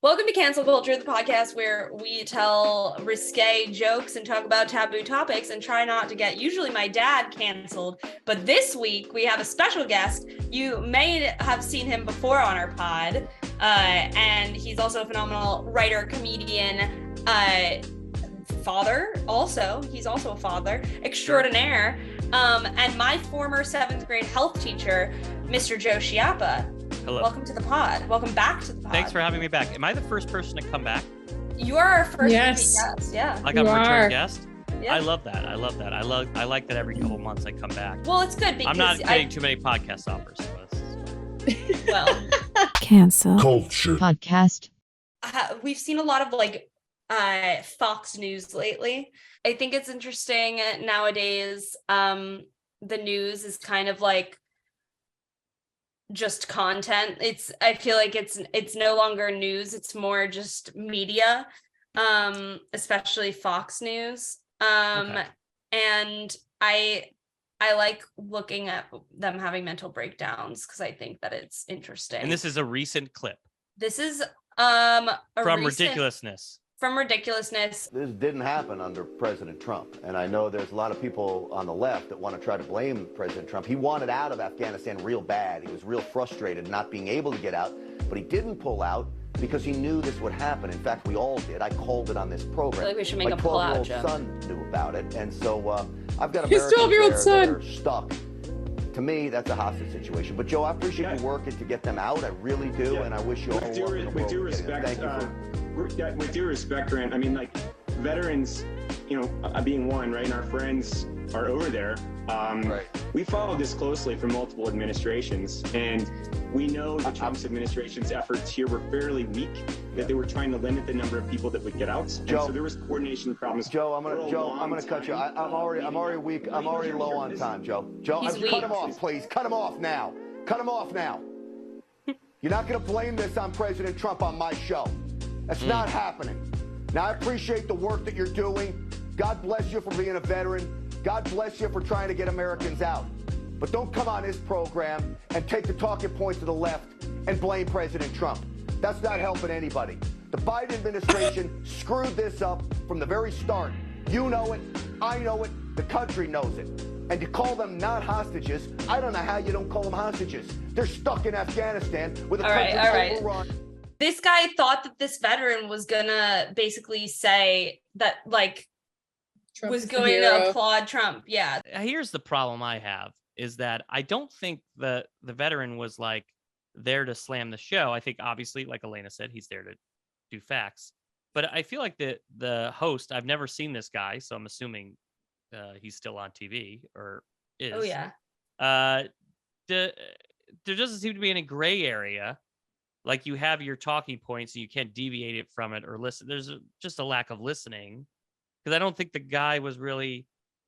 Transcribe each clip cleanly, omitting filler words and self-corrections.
Welcome to Cancel Culture, the podcast where we tell risque jokes and talk about taboo topics and try not to get usually my dad canceled. But this week we have a special guest. You may have seen him before on our pod, and he's also a phenomenal writer, comedian, father. He's also a father extraordinaire, and my former 7th grade health teacher, Mr. Joe Schiappa. Hello. Welcome to the pod. Welcome back to the pod. Thanks for having me back. Am I the first person to come back? You are our first Yes. guest. Yeah. Like I'm a return guest? Yeah. I love that. I like that every couple months I come back. Well, it's good because I'm not getting too many podcast offers. So this is fine. Well, Cancel Culture podcast. we've seen a lot of Fox News lately. I think it's interesting nowadays. The news is kind of like just content. I feel like it's no longer news, it's more just media, especially Fox News. Okay. And I like looking at them having mental breakdowns because I think that it's interesting. And this is a recent clip. This is Ridiculousness. From Ridiculousness. This didn't happen under President Trump, and I know there's a lot of people on the left that want to try to blame President Trump. He wanted out of Afghanistan real bad. He was real frustrated not being able to get out, but he didn't pull out because he knew this would happen. In fact, we all did. I called it on this program. I feel like we should make My a pull-out 12-year-old joke. son knew about it, and so I've got His Americans 12-year-old there son. that are stuck. To me, that's a hostage situation. But Joe, I appreciate you working to get them out. I really do, and I wish you all luck in the world. With due respect, Thank you with due respect, Grant, I mean, like, veterans, being one, right, and our friends are over there. Right. We followed this closely for multiple administrations, and we know the Trump's administration's efforts here were fairly weak, that they were trying to limit the number of people that would get out. Joe, and so there was coordination problems. Joe, I'm gonna cut you. I'm already weak. I'm already low on time, Joe. He's weak. Cut him off, please. Cut him off now. Cut him off now. You're not gonna blame this on President Trump on my show. That's not happening. Now, I appreciate the work that you're doing. God bless you for being a veteran. God bless you for trying to get Americans out. But don't come on this program and take the talking points to the left and blame President Trump. That's not helping anybody. The Biden administration screwed this up from the very start. You know it. I know it. The country knows it. And to call them not hostages, I don't know how you don't call them hostages. They're stuck in Afghanistan with a country overrun. This guy thought that this veteran was gonna basically say that Trump was is the going to hero. applaud Trump. Yeah. Here's the problem I have is that I don't think the veteran was like there to slam the show. I think obviously, like Elena said, he's there to do facts. But I feel like the host, I've never seen this guy, so I'm assuming he's still on TV or is. Oh yeah. There doesn't seem to be any gray area. Like you have your talking points and you can't deviate it from it or listen. There's just a lack of listening because I don't think the guy was really.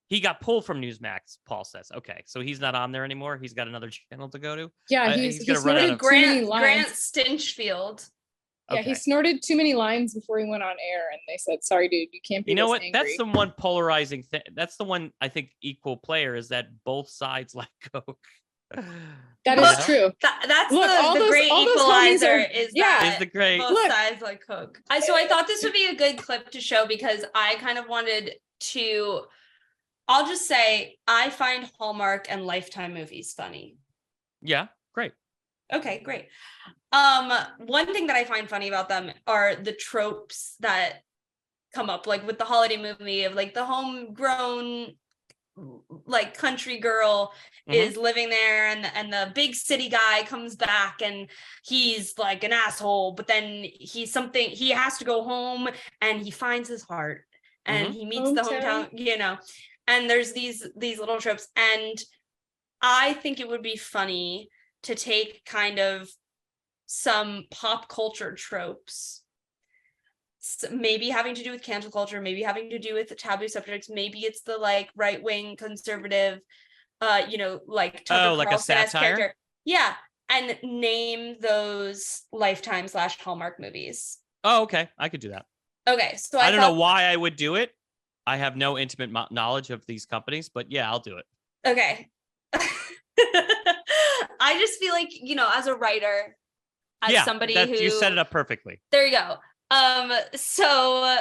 He got pulled from Newsmax. Paul says, "Okay, so he's not on there anymore. He's got another channel to go to." Yeah, He's he gonna run out snorted of- too many Grant lines. Stinchfield. Yeah, Okay. he snorted too many lines before he went on air, and they said, "Sorry, dude, you can't be." You know this what? angry." That's the one polarizing thing. That's the one I think equal player is that both sides like Coke. That Look, is true. That's Look, all the those- great all those comments equalizer are- is yeah. that Is the great. both Look. sides like Coke. So I thought this would be a good clip to show because I kind of wanted to. I'll just say I find Hallmark and Lifetime movies funny. Yeah, great. Okay, great. One thing that I find funny about them are the tropes that come up, like with the holiday movie of like the homegrown like country girl is living there and the big city guy comes back and he's like an asshole, but then he has to go home and he finds his heart and he meets the hometown, and there's these little tropes. And I think it would be funny to take kind of some pop culture tropes, maybe having to do with cancel culture, maybe having to do with the taboo subjects, maybe it's the like right-wing conservative, like Tucker like a Carlson-esque satire? character. Yeah, and name those Lifetime / Hallmark movies. Oh, okay. I could do that. Okay, so I don't know why I would do it. I have no intimate knowledge of these companies, but yeah, I'll do it. Okay. I just feel like, as a writer, as somebody who you set it up perfectly. There you go. So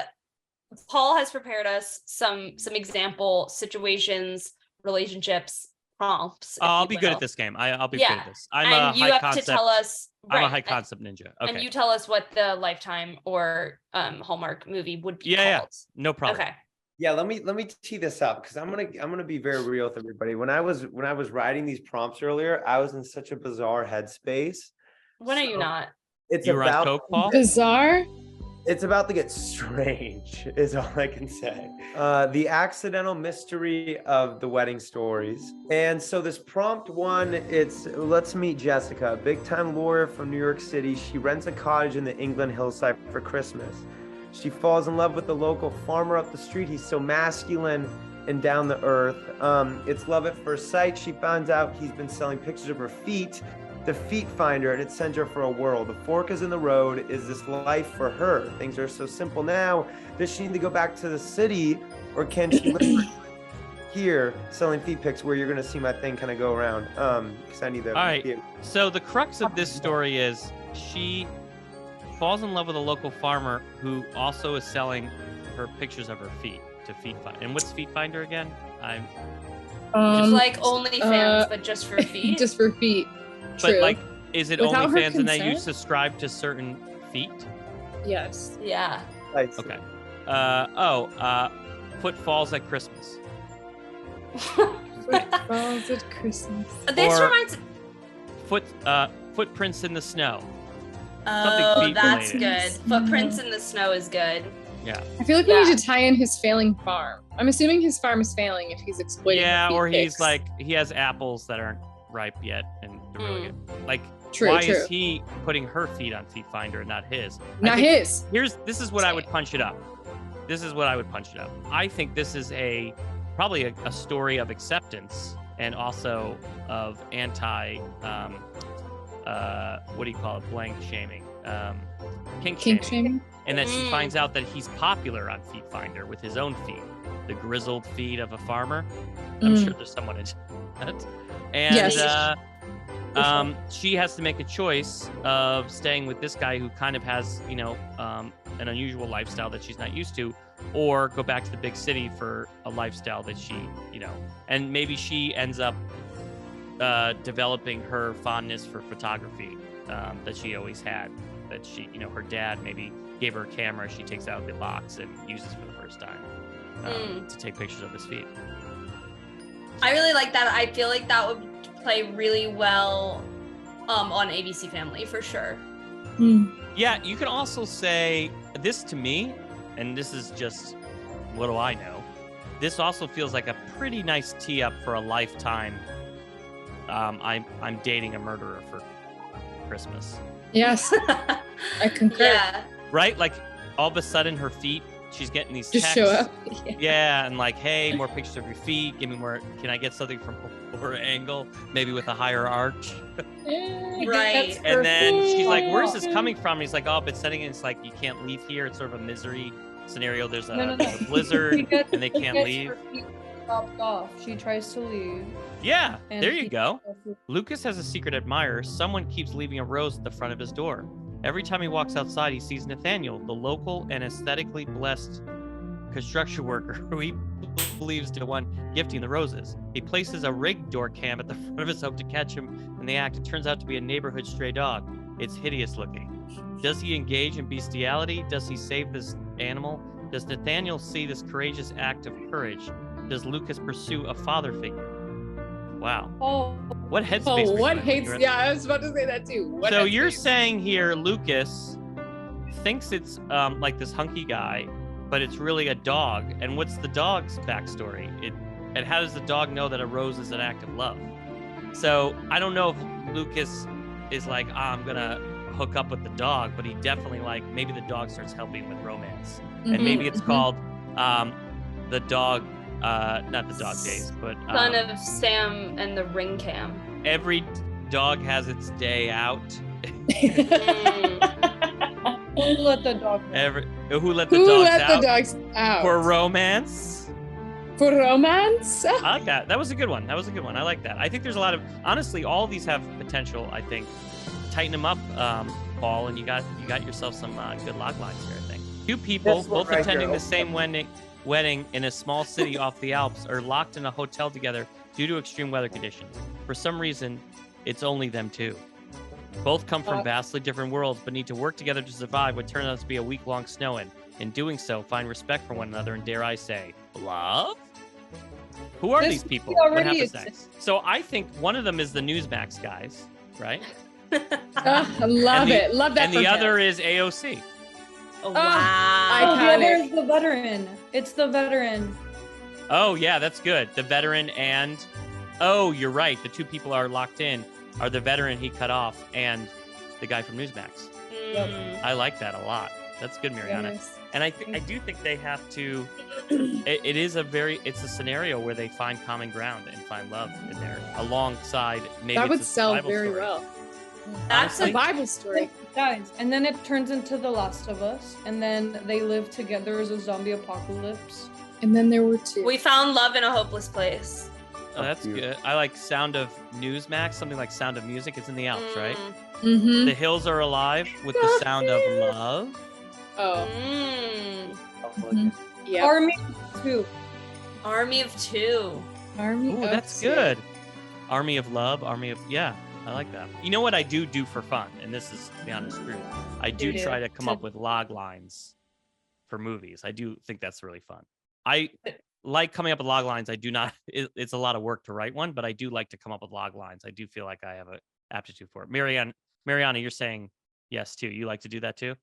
Paul has prepared us some example situations, relationships, prompts. Oh, I'll be good at this game. I'll be good at this. I'm and a you high have concept. to tell us. I'm a right, high concept ninja. Okay. And you tell us what the Lifetime or Hallmark movie would be called. Yeah, no problem. Okay. Yeah, let me tee this up because I'm gonna be very real with everybody. When I was writing these prompts earlier, I was in such a bizarre headspace. When are you not? It's You were on about coke, Paul? Bizarre. It's about to get strange, is all I can say. The accidental mystery of the wedding stories. And so this prompt one, it's let's meet Jessica, a big-time lawyer from New York City. She rents a cottage in the England hillside for Christmas. She falls in love with the local farmer up the street. He's so masculine and down to earth. It's love at first sight. She finds out he's been selling pictures of her feet, the feet finder, and it sends her for a whirl. The fork is in the road. Is this life for her? Things are so simple now. Does she need to go back to the city, or can she live here selling feet pics where you're going to see my thing kind of go around? Because I need the. All right. So the crux of this story is she falls in love with a local farmer who also is selling her pictures of her feet to Feet Finder. And what's Feet Finder again? It's like OnlyFans, but just for feet. Just for feet. But True. like, is it Without her OnlyFans and that you consent? subscribe to certain feet? Yes. Yeah. Okay. Footfalls at Christmas. Footballs at Christmas. This Or- reminds. Footprints in the snow. Oh, feet that's related. good. Footprints in the snow is good. Yeah. I feel like we need to tie in his failing farm. I'm assuming his farm is failing if he's exploiting. Yeah, feet or he's pics. like he has apples that aren't ripe yet and they're really good. Like, True, why true. is he putting her feet on Feet Finder and not his? Not his. This is what I would punch it up. I think this is probably a story of acceptance and also of anti what do you call it? Blank shaming. Kink shaming. And that she finds out that he's popular on Feet Finder with his own feet, the grizzled feet of a farmer. I'm sure there's someone into that. And Yes. she has to make a choice of staying with this guy who kind of has, an unusual lifestyle that she's not used to, or go back to the big city for a lifestyle that she, and maybe she ends up developing her fondness for photography that she always had, that she, her dad maybe gave her a camera she takes out of the box and uses for the first time to take pictures of his feet. I really like that. I feel like that would play really well on ABC Family for sure. Yeah, you can also say this to me, and this is just, what do I know? This also feels like a pretty nice tee up for a Lifetime. I'm dating a murderer for Christmas. Yes, I concur. Yeah. Right? Like all of a sudden her feet, she's getting these Just texts. show up. Yeah, and like, hey, more pictures of your feet. Give me more. Can I get something from a lower angle? Maybe with a higher arch. Right. And then she's like, where's this coming from? And he's like, oh, but setting it, it's like, you can't leave here. It's sort of a misery scenario. There's a blizzard and they can't leave. Her feet dropped off. She tries to leave. Yeah, and there you he- go. Lukas has a secret admirer. Someone keeps leaving a rose at the front of his door. Every time he walks outside, he sees Nathaniel, the local and aesthetically blessed construction worker who he believes to the one gifting the roses. He places a rigged door cam at the front of his home to catch him in the act. It turns out to be a neighborhood stray dog. It's hideous looking. Does he engage in bestiality? Does he save this animal? Does Nathaniel see this courageous act of courage? Does Lukas pursue a father figure? Wow. Oh, What headspace? Oh, were you what in? hates? You're in- Yeah, I was about to say that too. What So you're headspace? saying here, Lukas thinks it's like this hunky guy, but it's really a dog. And what's the dog's backstory? And how does the dog know that a rose is an act of love? So I don't know if Lukas is like, I'm gonna hook up with the dog, but he definitely like maybe the dog starts helping with romance, and maybe it's called the dog, not the dog days, but Son of Sam and the Ring Cam. every dog has its day out. who let the dog know? Who let the Who dogs let out the dogs out? for romance? For romance? I like that. That was a good one. I like that. I think there's a lot of, honestly, all of these have potential. I think tighten them up, Paul, and you got yourself some good log lines here, I think. Two people, This one both right attending here. the same wedding in a small city off the Alps, are locked in a hotel together due to extreme weather conditions. For some reason, it's only them two. Both come from vastly different worlds, but need to work together to survive what turns out to be a week-long snow-in. In doing so, find respect for one another and, dare I say, love? Who are these people? What happens next? So I think one of them is the Newsmax guys, right? I love it. Love that. And the other is AOC. Oh, Oh, wow. the other is the veteran. It's the veteran. Oh, yeah, that's good. The veteran and... Oh, you're right. The two people are locked in are the veteran he cut off and the guy from Newsmax. I like that a lot. That's good, Mariana. Yes. And I do think they have to... It's a scenario where they find common ground and find love in there alongside maybe That would it's a sell survival very story. well. That's A a Bible story. Guys, and then it turns into The Last of Us, and then they live together as a zombie apocalypse. And then there were two. we found love in a hopeless place. Oh, that's good. I like Sound of Newsmax, something like Sound of Music. It's in the Alps, right? Mm-hmm. The hills are alive with the sound of love. Oh. Mm. Yeah. Army 2. Army of two. Army. Ooh, of that's Two. good. Army of love, yeah, I like that. You know what I do for fun, and this is, to be honest, true. I do You do. try to come up with log lines for movies. I do think that's really fun. I like coming up with log lines. I do not. It's a lot of work to write one, but I do like to come up with log lines. I do feel like I have an aptitude for it. Mariana, you're saying yes too. You like to do that too?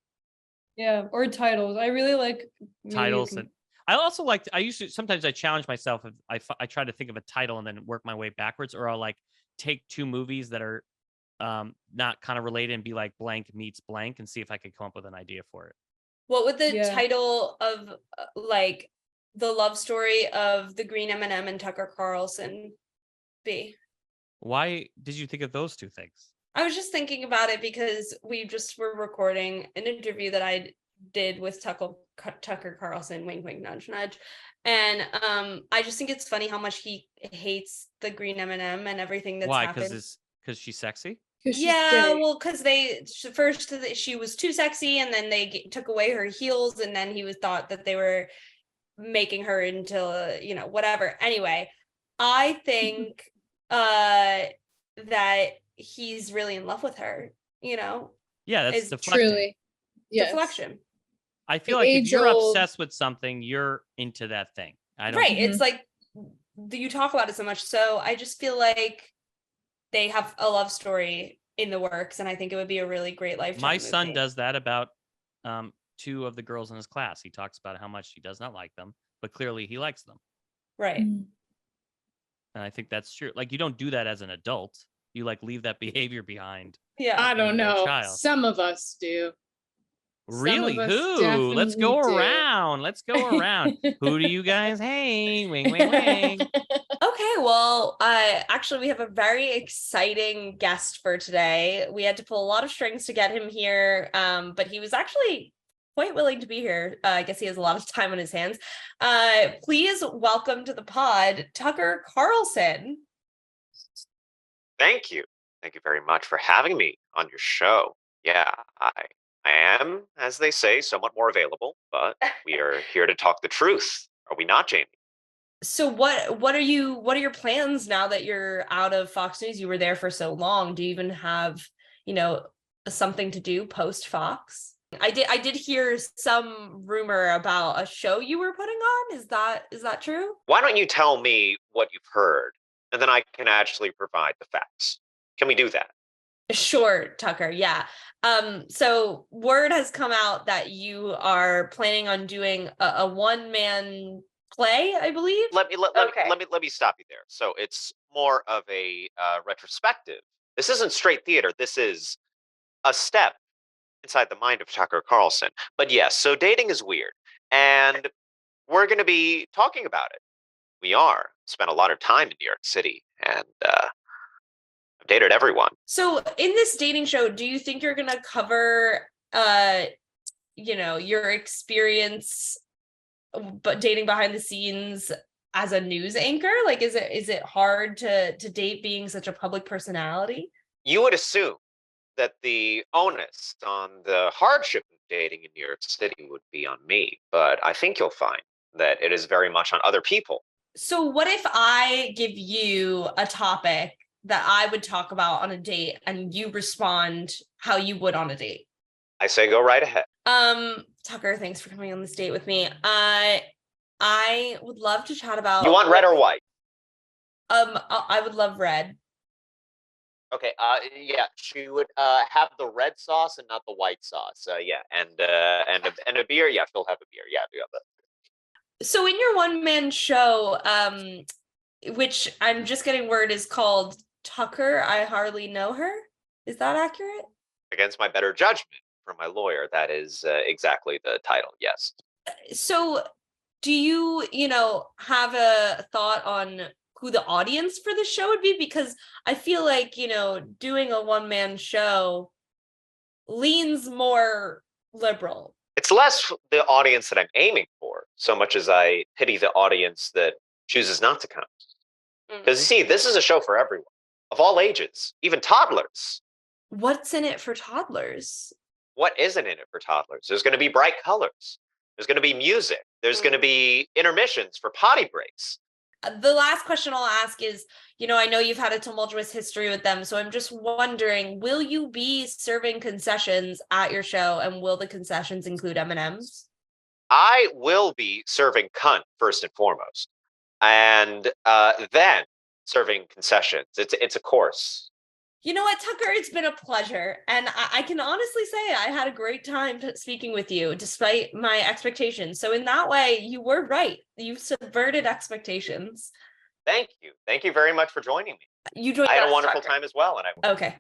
Yeah, or titles. I really like maybe you Titles can- and I also like sometimes I challenge myself if I try to think of a title and then work my way backwards, or I'll like take two movies that are not kind of related and be like blank meets blank and see if I could come up with an idea for it. What would the Yeah. title of like the love story of the Green M&M and Tucker Carlson be? Why did you think of those two things? I was just thinking about it because we just were recording an interview that I did with Tucker Carlson, wink, wink, nudge, nudge. And I just think it's funny how much he hates the Green M&M and everything that's Why? happened. Because she's sexy? 'Cause she's Yeah, gay. well, because first she was too sexy, and then they took away her heels, and then he was thought that they were making her into whatever. Anyway, I think that he's really in love with her. Yeah, that's Is deflecting. Truly. Yes. Deflection, I feel The like if you're age-old- obsessed with something, you're into that thing. I don't. right? It's like you talk about it so much, so I just feel like they have a love story in the works, and I think it would be a really great lifetime My son movie. does that about two of the girls in his class. He talks about how much he does not like them, but clearly he likes them. Right. Mm. And I think that's true. Like, you don't do that as an adult. You like leave that behavior behind. Yeah. I don't You're a know. child. Some of us do. Really? of us Who? Let's go definitely do. around. Let's go around. Who do you guys hate? Wing, wing, wing. Okay, well, actually we have a very exciting guest for today. We had to pull a lot of strings to get him here, but he was actually quite willing to be here. I guess he has a lot of time on his hands. Please welcome to the pod, Tucker Carlson. Thank you. Thank you very much for having me on your show. Yeah, I am, as they say, somewhat more available, but we are here to talk the truth. Are we not, Jamie? So what are your plans now that you're out of Fox News? You were there for so long. Do you even have, something to do post Fox? I did hear some rumor about a show you were putting on. Is that true? Why don't you tell me what you've heard, and then I can actually provide the facts. Can we do that? Sure, Tucker. Yeah. So word has come out that you are planning on doing a one-man play, I believe. Let me stop you there. So it's more of a retrospective. This isn't straight theater. This is a step inside the mind of Tucker Carlson. But yes, so dating is weird, and we're going to be talking about it. We are. Spent a lot of time in New York City, and I've dated everyone. So in this dating show, do you think you're gonna cover your experience but dating behind the scenes as a news anchor? Like, is it hard to date being such a public personality? You would assume that the onus on the hardship of dating in New York City would be on me, but I think you'll find that it is very much on other people. So what if I give you a topic that I would talk about on a date and you respond how you would on a date? I say go right ahead. Tucker, thanks for coming on this date with me. I would love to chat about. You want red or white? I would love red. Okay. Yeah, she would have the red sauce and not the white sauce. Yeah, and a beer. Yeah, she'll have a beer. Yeah, do have that. So in your one-man show, which I'm just getting word is called Tucker, I Hardly Know Her. Is that accurate? Against my better judgment from my lawyer, that is exactly the title. Yes. So do you have a thought on who the audience for the show would be? Because I feel like, doing a one-man show leans more liberal. It's less the audience that I'm aiming for, so much as I pity the audience that chooses not to come. Because you see, this is a show for everyone, of all ages, even toddlers. What's in it for toddlers? What isn't in it for toddlers? There's going to be bright colors. There's going to be music. There's going to be intermissions for potty breaks. The last question I'll ask is, I know you've had a tumultuous history with them, so I'm just wondering, will you be serving concessions at your show, and will the concessions include M&Ms? I will be serving cunt first and foremost, and then serving concessions. It's a course. You know what, Tucker? It's been a pleasure. And I can honestly say I had a great time speaking with you, despite my expectations. So in that way, you were right. You subverted expectations. Thank you. Thank you very much for joining me. I had a wonderful time as well. And okay.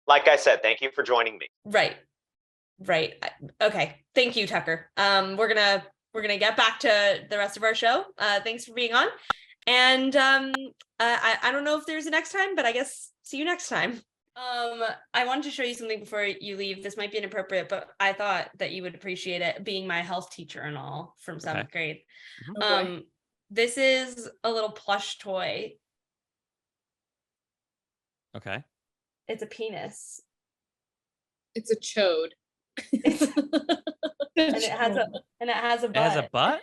Like I said, thank you for joining me. Right. Okay. Thank you, Tucker. We're gonna get back to the rest of our show. Thanks for being on. And I don't know if there's a next time, but I guess see you next time. I wanted to show you something before you leave. This might be inappropriate, but I thought that you would appreciate it, being my health teacher and all from 7th grade. This is a little plush toy. Okay. It's a penis. It's a chode. and it has a butt. It has a butt?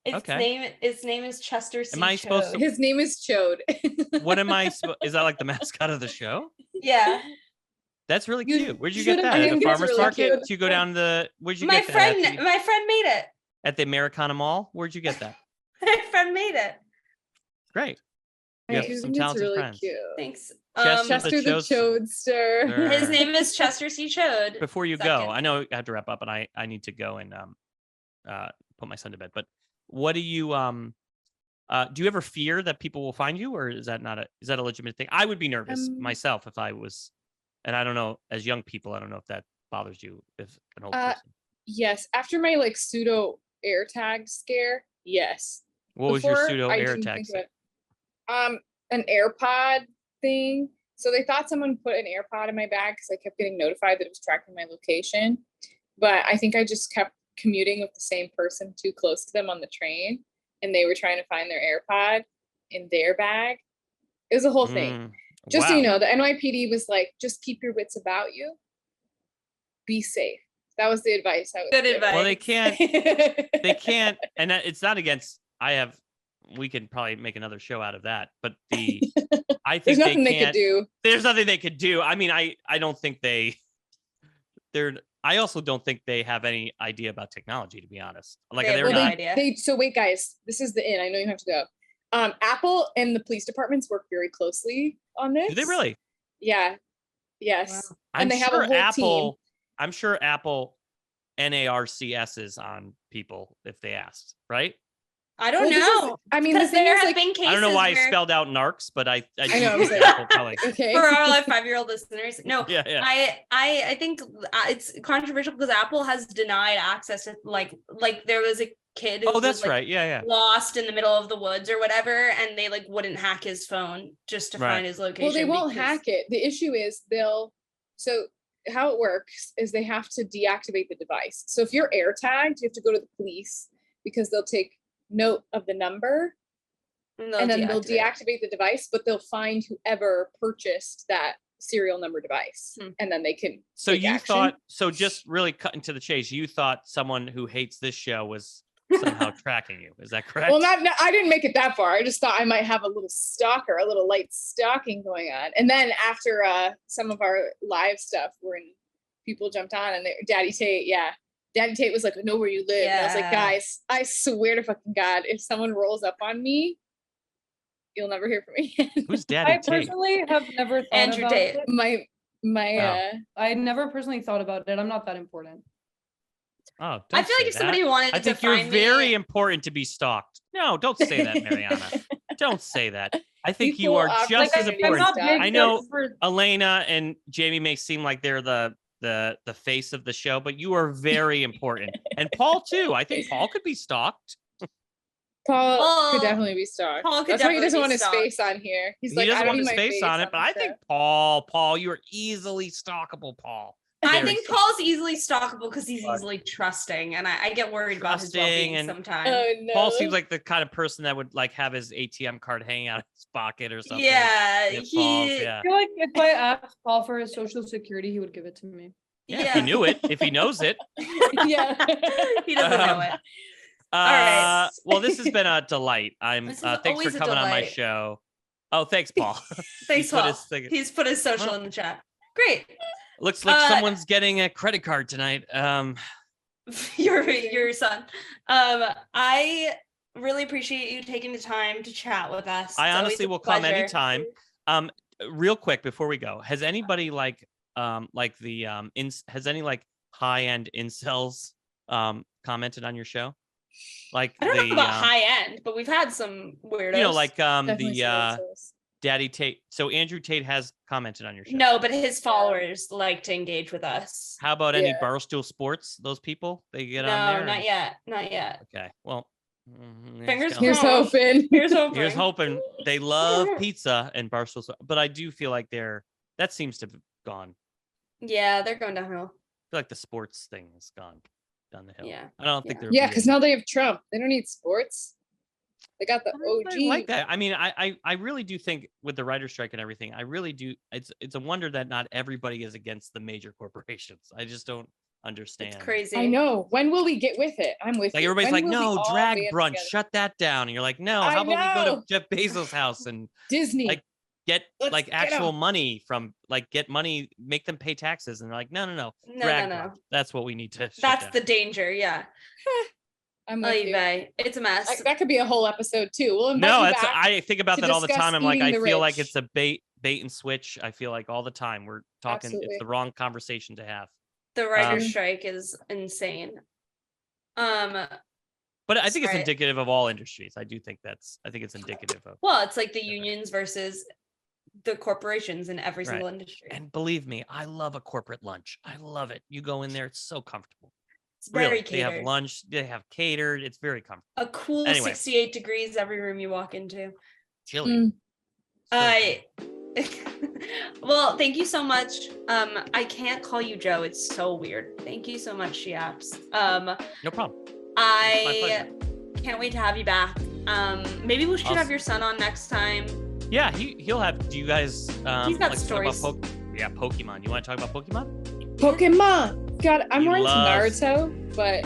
Its name is Chester C. Am I supposed to? His name is Chode. What am I? Is that like the mascot of the show? Yeah. That's really cute. Where'd you get that? At the farmer's market? Did you go down the? Where'd you get that? My friend made it. At the Americana Mall? Where'd you get that? My friend made it. Great. You have some talented really friends. Cute. Thanks. Chester the Chodester. His name is Chester C. Chode. Before you go, I know I have to wrap up, and I need to go and put my son to bed. But what do you ever fear that people will find you, or is that a legitimate thing? I would be nervous myself if I was, and I don't know, as young people, I don't know if that bothers you if an old person. Yes, after my pseudo AirTag scare, yes. What was your pseudo AirTag scare? An AirPod thing. So they thought someone put an AirPod in my bag because I kept getting notified that it was tracking my location. But I think I just kept commuting with the same person too close to them on the train, and they were trying to find their AirPod in their bag. It was a whole thing. Just so you know, the NYPD was like, just keep your wits about you. Be safe. That was the advice I would give. Good advice. Well, they can't, and it's not against, we could probably make another show out of that, but I think there's nothing they could do. There's nothing they could do. I mean, I don't think I also don't think they have any idea about technology, to be honest. Like they have no idea. So wait, guys, this is the end. I know you have to go. Apple and the police departments work very closely on this. Do they really? Yeah. Yes. Wow. And they have a whole team. I'm sure Apple NARCS's on people if they asked, right? I don't know. I mean, there have been cases. I don't know why I spelled out narcs, but I know. Apple probably. Okay. For our 5-year-old listeners, no. Yeah. I think it's controversial because Apple has denied access to like there was a kid who that's was, right. Yeah. lost in the middle of the woods or whatever, and they wouldn't hack his phone just to find his location. Well, they won't hack it. The issue is so how it works is they have to deactivate the device. So if you're AirTagged, you have to go to the police because they'll take note of the number and then they'll deactivate the device, but they'll find whoever purchased that serial number device, and then they can. So take you action. thought, so just really cutting to the chase, you thought someone who hates this show was somehow tracking you. Is that correct? Well, I didn't make it that far. I just thought I might have a little stalker, a little light stalking going on. And then after some of our live stuff, when people jumped on and Daddy Tate was like, I know where you live. And I was like, guys, I swear to fucking God, if someone rolls up on me, you'll never hear from me again. Who's Daddy I Tate? personally have never thought Andrew about Tate. it. My I never personally thought about it. I'm not that important. Oh, I don't feel like say if somebody that. wanted I to think you're find very me, important to be stalked. No, don't say that, Mariana. Don't say that. I think you People are often just as say I'm important. not big I know for Elena and Jamie may seem like they're the face of the show, but you are very important. And Paul too. I think Paul could be stalked. Paul could definitely be stalked. Paul could That's why he definitely doesn't be want his stalked. face on here. He's He like, doesn't I don't want need his my face on it, the but I think show. Paul, you are easily stalkable, Paul. I Very think stalkable. Paul's easily stalkable because he's easily trusting, and I get worried about his Trusting well-being and- sometimes. Oh no. Paul seems like the kind of person that would like have his ATM card hanging out of his pocket or something. Yeah, It falls, he. yeah. I feel like if I asked Paul for his social security, he would give it to me. Yeah, if he knew it, if he knows it. Yeah. He doesn't know Um, it. right. Well, this has been a delight. This is Thanks for always a coming on my delight. show. Oh, thanks, Paul. Thanks, He put Paul. his thing- He's put his social in the chat. Great. Looks like Uh, someone's getting a credit card tonight. Your son. I really appreciate you taking the time to chat with us. I It's always honestly a will come pleasure. anytime. Real quick before we go, has anybody has any like high-end incels commented on your show? Like I don't the know about high end, but we've had some weirdos. you know, like Definitely the services. Daddy Tate. So Andrew Tate has commented on your show. No, but his followers like to engage with us. How about any Yeah. Barstool Sports? Those people they get on No, there. not yet. Not yet. Okay. Well, Fingers it's Here's crossed. hoping. Here's hoping. Here's hoping. They love pizza and Barstool, but I do feel like that seems to have gone. Yeah, they're going downhill. I feel like the sports thing has gone down the hill. Yeah. I don't think Yeah. they're. Yeah, because now they have Trump. They don't need sports. They got the I OG. like that. I mean, I really do think with the writer's strike and everything, I really do. It's a wonder that not everybody is against the major corporations. I just don't understand. It's crazy. I know. When will we get with it? I'm with Like you. everybody's When like, will we no, all drag band brunch, together? shut that down. And you're like, no, I how about we go know. to Jeff Bezos' house and Disney. like, get Let's like get actual 'em. money from get money, make them pay taxes. And they're like, no, No, drag no. brunch. That's what we need to. shut That's down. the danger. Yeah. I'm with Oy you. vey. It's a mess. That could be a whole episode too. We'll invite No, you that's back. I think about to that all the discuss time. I'm like, I eating the feel like rich. it's a bait and switch. I feel like all the time we're talking. Absolutely. It's the wrong conversation to have. The writer's Um, strike is insane. But I think it's Sorry. indicative of all industries. I do think I think it's indicative of. Well, it's like the unions versus the corporations in every Right. single industry. And believe me, I love a corporate lunch. I love it. You go in there, it's so comfortable. It's very Really, catered. they have lunch. They have catered. It's very comfortable. A cool Anyway. 68 degrees every room you walk into. Chilly. Mm. So I well, thank you so much. I can't call you Joe. It's so weird. Thank you so much, Schiapps. no problem. I can't wait to have you back. Maybe we should have Awesome. your son on next time. Yeah, he'll have. Do you guys? He's got like to talk stories. about Pokemon. You want to talk about Pokemon? Pokemon. God, I'm He more into loves- Naruto, but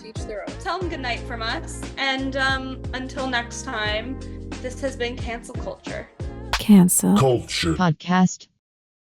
teach their own. Tell him good night from us. And until next time, this has been Cancel Culture. Cancel Culture. Podcast.